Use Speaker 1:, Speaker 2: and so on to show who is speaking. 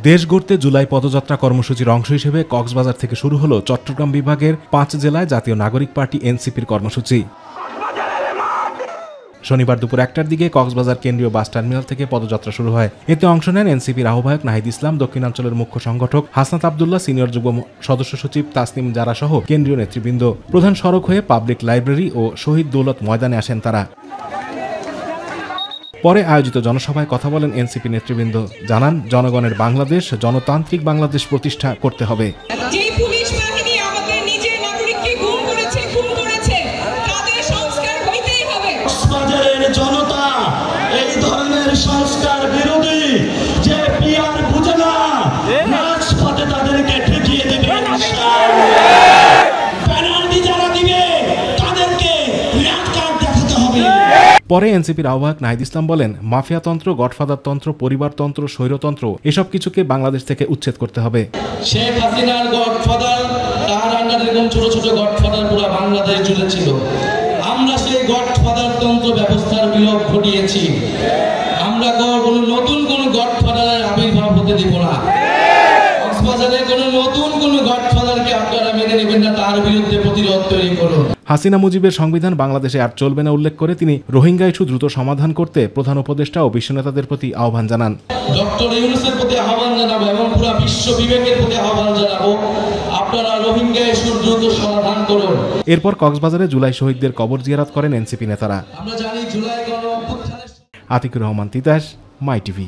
Speaker 1: দেশ গড়তে জুলাই পদযাত্রা কর্মসূচির অংশ হিসেবে কক্সবাজার থেকে শুরু হলো চট্টগ্রাম বিভাগের ৫ জেলায় জাতীয় নাগরিক পার্টি এনসিপির কর্মসূচি। শনিবার দুপুর ১টার দিকে কক্সবাজার কেন্দ্রীয় বাস টার্মিনাল থেকে পদযাত্রা শুরু হয়। এতে অংশ নেন এনসিপির আহ্বায়ক নাহিদ ইসলাম, দক্ষিণাঞ্চলের মুখ্য সংগঠক হাসনাত আবদুল্লাহ, সিনিয়র যুগ্ম সদস্য সচিব তাসনিম জারা সহ কেন্দ্রীয় নেতৃবৃন্দ। প্রধান সড়ক হয়ে পাবলিক লাইব্রেরি ও শহীদ দৌলত ময়দানে আসেন তারা। পরে আয়োজিত জনসভায় কথা বলেন এনসিপি নেতৃবৃন্দ। জানান, জনগণের বাংলাদেশ, গণতান্ত্রিক বাংলাদেশ প্রতিষ্ঠা করতে হবে।
Speaker 2: জনতা এই ধরনের সংস্কার বিরোধী যে পিয়ার বুঝে না, রাজপথে তাদেরকে ঠেকিয়ে দেবে। পেনাল্টি যারা দিবে তাদেরকে রেড কার্ড দেখাতে হবে।
Speaker 1: পরে এনসিপির আহ্বায়ক নাহিদ ইসলাম বলেন, মাফিয়াতন্ত্র, গডফাদারতন্ত্র, পরিবারতন্ত্র, স্বৈরতন্ত্র এসব কিছুকে বাংলাদেশ থেকে উচ্ছেদ করতে হবে।
Speaker 2: শেখ হাসিনার গডফাদার, তার আন্ডারে এরকম ছোট ছোট গডফাদার পুরো বাংলাদেশ জুড়ে ছিল। আমরা সেই গডফাদার তন্ত্র ব্যবস্থার বিলোপ ঘটিয়েছি। আমরা নতুন কোন গডফাদারের আবির্ভাব হতে দিব না। কক্সবাজারে নতুন কোন গডফাদারকে আপনারা মেনে নেবেন না, তার বিরুদ্ধে প্রতিরোধ তৈরি করুন।
Speaker 1: হাসিনা মুজিবের সংবিধান বাংলাদেশে আর চলবে না উল্লেখ করে তিনি রোহিঙ্গা ইস্যু দ্রুত সমাধান করতে প্রধান উপদেষ্টা ও বিশ্ব নেতাদের প্রতি আহ্বান জানান।
Speaker 2: ডক্টর ইউনূসের প্রতি আহ্বান জানাবো এবং পুরো বিশ্ব বিবেকের প্রতি আহ্বান জানাবো, আপনারা রোহিঙ্গা ইস্যু দ্রুত সমাধান করুন।
Speaker 1: এরপর কক্সবাজারে জুলাই শহীদদের কবর জিয়ারত করেন এনসিপি নেতারা।
Speaker 2: আমরা জানি জুলাই গণ অভ্যুত্থানের
Speaker 1: আতিকুর রহমান তিতাস, মাই টিভি।